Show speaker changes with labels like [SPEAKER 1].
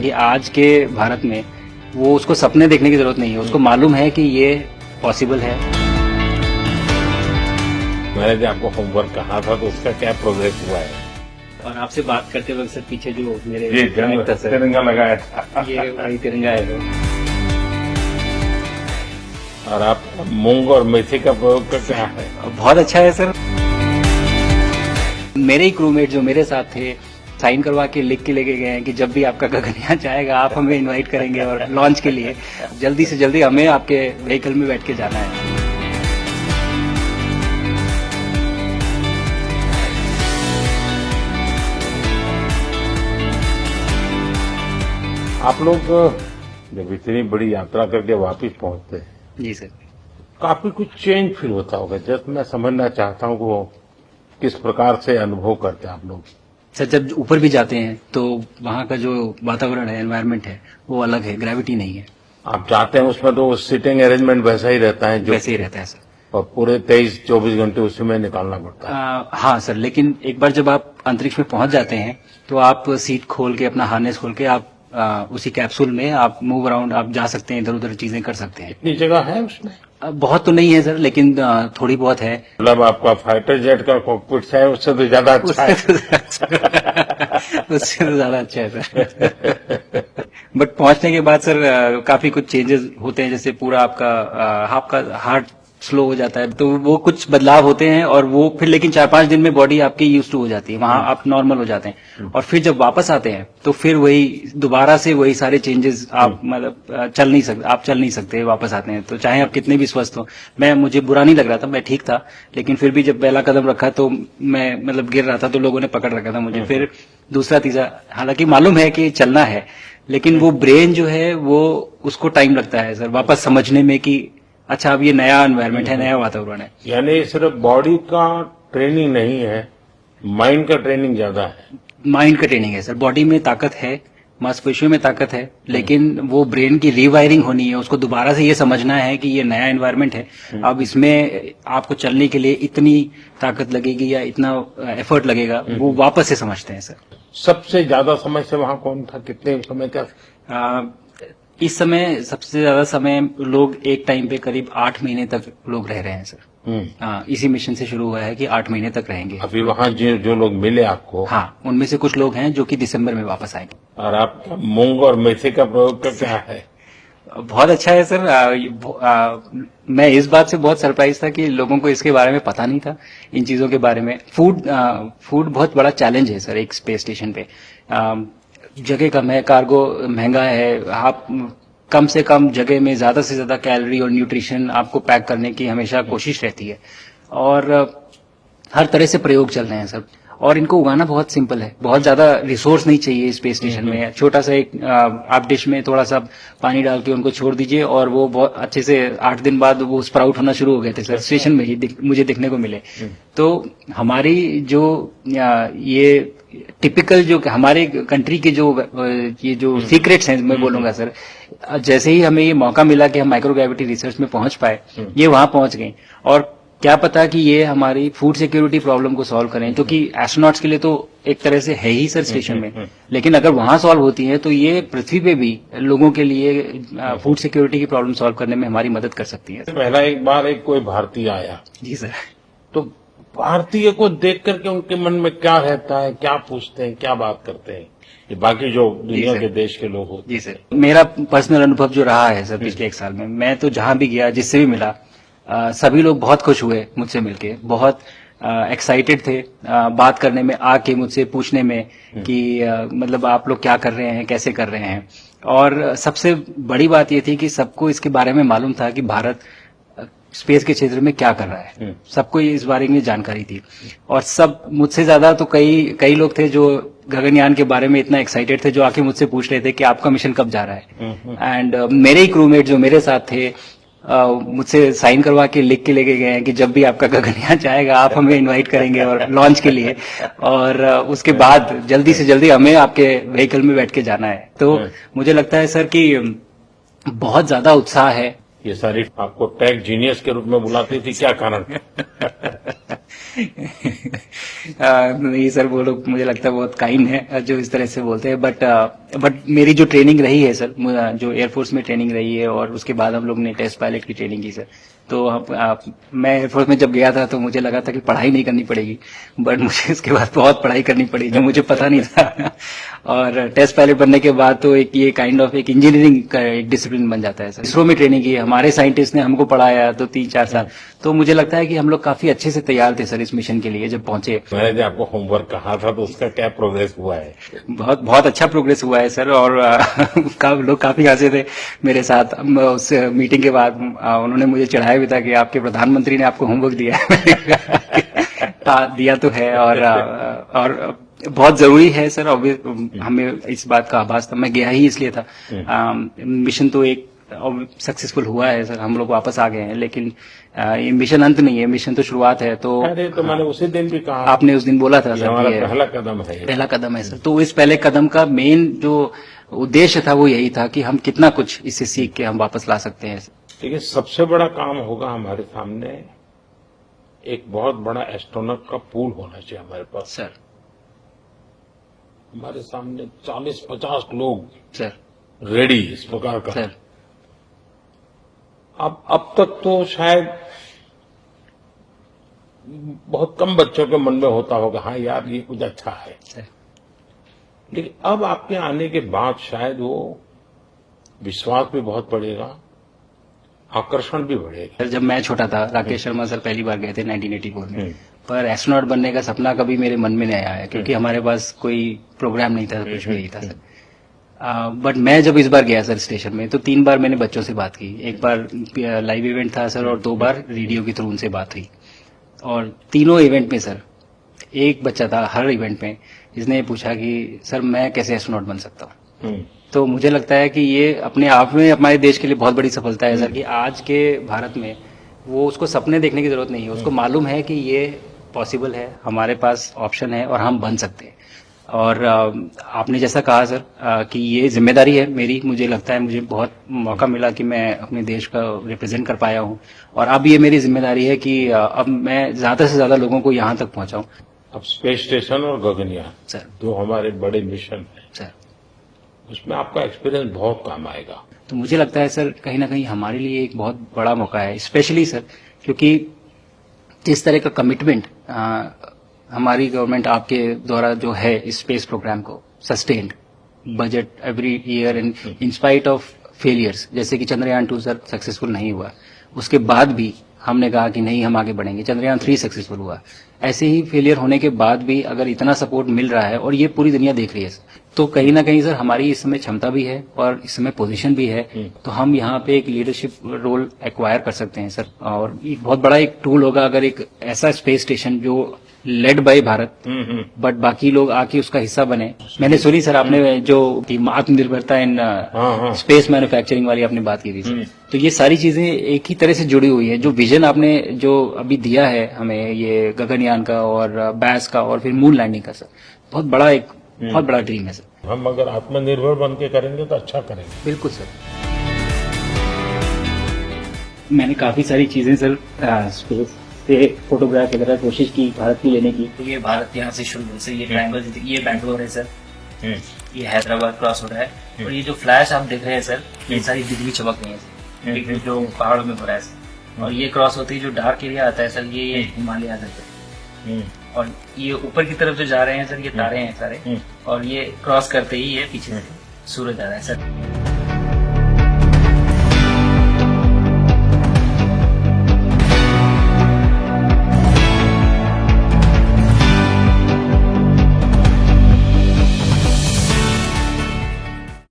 [SPEAKER 1] कि आज के भारत में वो उसको सपने देखने की जरूरत नहीं है, उसको मालूम है कि ये पॉसिबल है।
[SPEAKER 2] मैंने जो आपको होमवर्क कहा था तो उसका क्या प्रोग्रेस हुआ है?
[SPEAKER 1] और आपसे बात करते वक्त सर पीछे जो मेरे
[SPEAKER 2] ये तिरंगा लगाया था,
[SPEAKER 1] ये वही तिरंगा है।
[SPEAKER 2] और आप मूंग और मेथी का प्रयोग का क्या है?
[SPEAKER 1] बहुत अच्छा है सर। मेरे ही क्रूमेट जो मेरे साथ थे साइन करवा के लिख के लेके गए हैं कि जब भी आपका गगनयान जाएगा आप हमें इनवाइट करेंगे और लॉन्च के लिए जल्दी से जल्दी हमें आपके व्हीकल में बैठ के जाना है।
[SPEAKER 2] आप लोग जब इतनी बड़ी यात्रा करके वापस पहुंचते हैं,
[SPEAKER 1] जी सर,
[SPEAKER 2] काफी कुछ चेंज फील होता होगा। जब मैं समझना चाहता हूँ वो किस प्रकार से अनुभव करते हैं आप लोग?
[SPEAKER 1] सर जब ऊपर भी जाते हैं तो वहाँ का जो वातावरण है, एनवायरनमेंट है, वो अलग है, ग्रेविटी नहीं है।
[SPEAKER 2] आप जाते हैं उसमें तो सीटिंग अरेंजमेंट वैसा ही रहता है जो
[SPEAKER 1] वैसे ही रहता है सर।
[SPEAKER 2] और पूरे 23-24 घंटे उसी में निकालना पड़ता है।
[SPEAKER 1] हाँ सर, लेकिन एक बार जब आप अंतरिक्ष में पहुंच जाते हैं तो आप सीट खोल के अपना हार्नेस खोल के आप उसी कैप्सूल में आप मूव अराउंड आप जा सकते हैं, इधर उधर चीजें कर सकते हैं।
[SPEAKER 2] इतनी जगह है उसमें?
[SPEAKER 1] बहुत तो नहीं है सर, लेकिन थोड़ी बहुत है।
[SPEAKER 2] मतलब आपका फाइटर जेट का कॉकपिट है उससे तो ज्यादा अच्छा है।
[SPEAKER 1] उससे तो ज्यादा अच्छा है सर। बट पहुंचने के बाद सर काफी कुछ चेंजेस होते हैं, जैसे पूरा आपका हार्ट स्लो हो जाता है, तो वो कुछ बदलाव होते हैं और वो फिर लेकिन 4-5 दिन में बॉडी आपकी यूज टू हो जाती है, वहां आप नॉर्मल हो जाते हैं। और फिर जब वापस आते हैं तो फिर वही दोबारा से वही सारे चेंजेस आप मतलब चल नहीं सकते वापस आते हैं, तो चाहे आप कितने भी स्वस्थ हो। मुझे बुरा नहीं लग रहा था, मैं ठीक था, लेकिन फिर भी जब पहला कदम रखा तो मैं मतलब गिर रहा था तो लोगों ने पकड़ रखा था मुझे। फिर दूसरा तीसरा, हालांकि मालूम है कि चलना है, लेकिन वो ब्रेन जो है वो उसको टाइम लगता है सर वापस समझने में कि अच्छा अब ये नया एनवायरनमेंट है, नया वातावरण है।
[SPEAKER 2] यानी सिर्फ बॉडी का ट्रेनिंग नहीं है, माइंड का ट्रेनिंग ज्यादा है।
[SPEAKER 1] माइंड का ट्रेनिंग है सर। बॉडी में ताकत है, मांसपेशियों में ताकत है, लेकिन वो ब्रेन की रीवायरिंग होनी है, उसको दोबारा से ये समझना है कि ये नया एनवायरनमेंट है, अब इसमें आपको चलने के लिए इतनी ताकत लगेगी या इतना एफर्ट लगेगा, वो वापस से समझते हैं सर।
[SPEAKER 2] सबसे ज्यादा समय से वहां कौन था, कितने समय का?
[SPEAKER 1] इस समय सबसे ज्यादा समय लोग एक टाइम पे करीब 8 महीने तक लोग रह रहे हैं सर। इसी मिशन से शुरू हुआ है कि 8 महीने तक रहेंगे।
[SPEAKER 2] अभी वहाँ जो लोग मिले आपको?
[SPEAKER 1] हाँ, उनमें से कुछ लोग हैं जो कि दिसंबर में वापस आएंगे।
[SPEAKER 2] और आपका मूंग और मेथी का प्रयोग का क्या है?
[SPEAKER 1] बहुत अच्छा है सर। मैं इस बात से बहुत सरप्राइज था कि लोगों को इसके बारे में पता नहीं था, इन चीजों के बारे में। फूड बहुत बड़ा चैलेंज है सर एक स्पेस स्टेशन पे। जगह कम है, कार्गो महंगा है, आप कम से कम जगह में ज्यादा से ज्यादा कैलोरी और न्यूट्रिशन आपको पैक करने की हमेशा कोशिश रहती है, और हर तरह से प्रयोग चल रहे हैं सब। और इनको उगाना बहुत सिंपल है, बहुत ज्यादा रिसोर्स नहीं चाहिए स्पेस स्टेशन में। छोटा सा एक आप डिश में थोड़ा सा पानी डाल के उनको छोड़ दीजिए और वो बहुत अच्छे से 8 दिन बाद वो स्प्राउट होना शुरू हो गए थे सर, स्टेशन में ही मुझे देखने को मिले। तो हमारी जो ये टिपिकल जो हमारे कंट्री के जो ये जो सीक्रेट्स हैं, मैं बोलूंगा सर, जैसे ही हमें ये मौका मिला कि हम माइक्रोग्रेविटी रिसर्च में पहुंच पाए, ये वहां पहुंच गए। और क्या पता कि ये हमारी फूड सिक्योरिटी प्रॉब्लम को सॉल्व करें, क्योंकि एस्ट्रोनॉट्स के लिए तो एक तरह से है ही सर स्टेशन में, लेकिन अगर वहां सॉल्व होती है तो ये पृथ्वी पे भी लोगों के लिए फूड सिक्योरिटी की प्रॉब्लम सॉल्व करने में हमारी मदद कर सकती है।
[SPEAKER 2] पहला एक बार कोई भारतीय आया।
[SPEAKER 1] जी सर।
[SPEAKER 2] तो भारतीय को देख करके उनके मन में क्या रहता है, क्या पूछते हैं, क्या बात करते हैं, ये बाकी जो दुनिया के देश के लोग होते हैं?
[SPEAKER 1] जी सर, मेरा पर्सनल अनुभव जो रहा है सर पिछले 1 साल में, मैं तो जहां भी गया, जिससे भी मिला, सभी लोग बहुत खुश हुए मुझसे मिलके, बहुत एक्साइटेड थे बात करने में, आके मुझसे पूछने में कि मतलब आप लोग क्या कर रहे हैं, कैसे कर रहे हैं। और सबसे बड़ी बात ये थी कि सबको इसके बारे में मालूम था कि भारत स्पेस के क्षेत्र में क्या कर रहा है, सबको इस बारे में जानकारी थी। और सब मुझसे ज्यादा तो कई लोग थे जो गगनयान के बारे में इतना एक्साइटेड थे, जो आके मुझसे पूछ रहे थे कि आपका मिशन कब जा रहा है। एंड मेरे ही क्रूमेट जो मेरे साथ थे मुझसे साइन करवा के लिख के लेके गए हैं कि जब भी आपका गगनयान जाएगा आप हमें इनवाइट करेंगे और लॉन्च के लिए, और उसके बाद जल्दी से जल्दी हमें आपके व्हीकल में बैठ के जाना है। तो मुझे लगता है सर कि बहुत ज्यादा उत्साह है
[SPEAKER 2] ये सारी आपको टेक जीनियस के रूप में बुलाती थी, क्या कारण?
[SPEAKER 1] नहीं सर, वो लोग मुझे लगता है बहुत काइंड है जो इस तरह से बोलते हैं, बट मेरी जो ट्रेनिंग रही है सर, जो एयरफोर्स में ट्रेनिंग रही है और उसके बाद हम लोग ने टेस्ट पायलट की ट्रेनिंग की सर। तो मैं एयरफोर्स में जब गया था तो मुझे लगा था कि पढ़ाई नहीं करनी पड़ेगी, बट मुझे इसके बाद बहुत पढ़ाई करनी पड़ी जो मुझे पता नहीं था। और टेस्ट पायलट बनने के बाद तो एक ये काइंड ऑफ एक इंजीनियरिंग का एक डिसिप्लिन बन जाता है सर। इसरो में ट्रेनिंग की, हमारे साइंटिस्ट ने हमको पढ़ाया तो 3-4 साल, तो मुझे लगता है कि हम लोग काफी अच्छे से तैयार थे सर इस मिशन के लिए जब पहुंचे।
[SPEAKER 2] मैंने जो आपको होमवर्क कहा था तो उसका क्या प्रोग्रेस हुआ है?
[SPEAKER 1] बहुत बहुत अच्छा प्रोग्रेस हुआ है सर, और लोग काफी हंसे थे मेरे साथ। उस मीटिंग के बाद उन्होंने मुझे चढ़ाया भी था कि आपके प्रधानमंत्री ने आपको होमवर्क दिया है। दिया तो है, और बहुत जरूरी है सर। हमें इस बात का आभास था, मैं गया ही इसलिए था। मिशन तो एक सक्सेसफुल हुआ है सर, हम लोग वापस आ गए हैं, लेकिन ये मिशन अंत नहीं है, मिशन तो शुरुआत है। तो
[SPEAKER 2] अरे तो मैंने उसी दिन भी कहा,
[SPEAKER 1] आपने उस दिन बोला था सर,
[SPEAKER 2] हमारा पहला कदम है,
[SPEAKER 1] पहला कदम है सर। तो इस पहले कदम का मेन जो उद्देश्य था वो यही था कि हम कितना कुछ इससे सीख के हम वापस ला सकते हैं।
[SPEAKER 2] देखिए, सबसे बड़ा काम होगा हमारे सामने, एक बहुत बड़ा एस्ट्रोनॉट का पूल होना चाहिए हमारे पास
[SPEAKER 1] सर।
[SPEAKER 2] हमारे सामने 40-50 लोग
[SPEAKER 1] सर
[SPEAKER 2] रेडी इस प्रकार का
[SPEAKER 1] सर।
[SPEAKER 2] अब तक तो शायद बहुत कम बच्चों के मन में होता होगा, हाँ यार ये कुछ अच्छा है
[SPEAKER 1] सर।
[SPEAKER 2] लेकिन अब आपके आने के बाद शायद वो विश्वास भी बहुत बढ़ेगा, आकर्षण भी बढ़ेगा।
[SPEAKER 1] सर जब मैं छोटा था, राकेश शर्मा सर पहली बार गए थे 1984 में, पर एस्ट्रोनॉट बनने का सपना कभी मेरे मन में नहीं आया, क्योंकि हमारे पास कोई प्रोग्राम नहीं था, कुछ भी नहीं था सर। बट मैं जब इस बार गया सर स्टेशन में, तो 3 बार मैंने बच्चों से बात की। एक बार लाइव इवेंट था सर, और 2 बार रेडियो के थ्रू उनसे बात हुई। और तीनों इवेंट में सर एक बच्चा था हर इवेंट में जिसने पूछा कि सर मैं कैसे एस्ट्रोनॉट बन सकता हूँ। तो मुझे लगता है कि ये अपने आप में हमारे देश के लिए बहुत बड़ी सफलता है सर, कि आज के भारत में वो उसको सपने देखने की जरूरत नहीं है, उसको मालूम है कि ये पॉसिबल है, हमारे पास ऑप्शन है और हम बन सकते हैं। और आपने जैसा कहा सर कि ये जिम्मेदारी है मेरी, मुझे लगता है मुझे बहुत मौका मिला कि मैं अपने देश का रिप्रेजेंट कर पाया हूँ, और अब ये मेरी जिम्मेदारी है कि अब मैं ज्यादा से ज्यादा लोगों को यहाँ तक पहुँचाऊँ।
[SPEAKER 2] अब स्पेस स्टेशन और गगनयान
[SPEAKER 1] सर,
[SPEAKER 2] 2 हमारे बड़े मिशन हैं
[SPEAKER 1] सर,
[SPEAKER 2] उसमें आपका एक्सपीरियंस बहुत काम आएगा।
[SPEAKER 1] तो मुझे लगता है सर कहीं ना कहीं हमारे लिए एक बहुत बड़ा मौका है, स्पेशली सर क्योंकि जिस तरह का कमिटमेंट हमारी गवर्नमेंट आपके द्वारा जो है इस स्पेस प्रोग्राम को sustained budget every year and in spite of failures, जैसे कि चंद्रयान 2 सर सक्सेसफुल नहीं हुआ, उसके बाद भी हमने कहा कि नहीं हम आगे बढ़ेंगे, चंद्रयान 3 सक्सेसफुल हुआ। ऐसे ही फेलियर होने के बाद भी अगर इतना सपोर्ट मिल रहा है और ये पूरी दुनिया देख रही है, तो कहीं ना कहीं सर हमारी इस समय क्षमता भी है और इस समय पोजीशन भी है, तो हम यहाँ पे एक लीडरशिप रोल एक्वायर कर सकते हैं सर। और एक बहुत बड़ा एक टूल होगा अगर एक ऐसा स्पेस स्टेशन जो लेड बाय भारत बट बाकी लोग आके उसका हिस्सा बने। मैंने सुनी सर आपने जो आत्मनिर्भरता इन स्पेस मैन्युफैक्चरिंग वाली आपने बात की थी सर, तो ये सारी चीजें एक ही तरह से जुड़ी हुई है। जो विजन आपने जो अभी दिया है हमें, ये गगनयान का और बैस का और फिर मून लैंडिंग का सर, बहुत बड़ा ड्रीम है सर।
[SPEAKER 2] हम अगर आत्मनिर्भर बन के करेंगे तो अच्छा करेंगे।
[SPEAKER 1] बिल्कुल सर। मैंने काफी सारी चीजें सर स्पेस से फोटोग्राफ वगैरह कोशिश की भारत की लेने की। तो ये भारत यहाँ से शुरू से ये ट्रायंगल, ये बैंगलोर है सर, ये हैदराबाद क्रॉस हो रहा है, और ये जो फ्लैश आप देख रहे हैं सर, ये सारी बिजली चमक रही है सर, जो पहाड़ों में हो रहा है सर। और ये क्रॉस होती है जो डार्क एरिया आता है सर, ये हिमालय आता है। और ये ऊपर की तरफ जो जा रहे हैं सर, ये तारे हैं सारे, और ये क्रॉस करते ही ये पीछे से सूरज आ रहा है सर।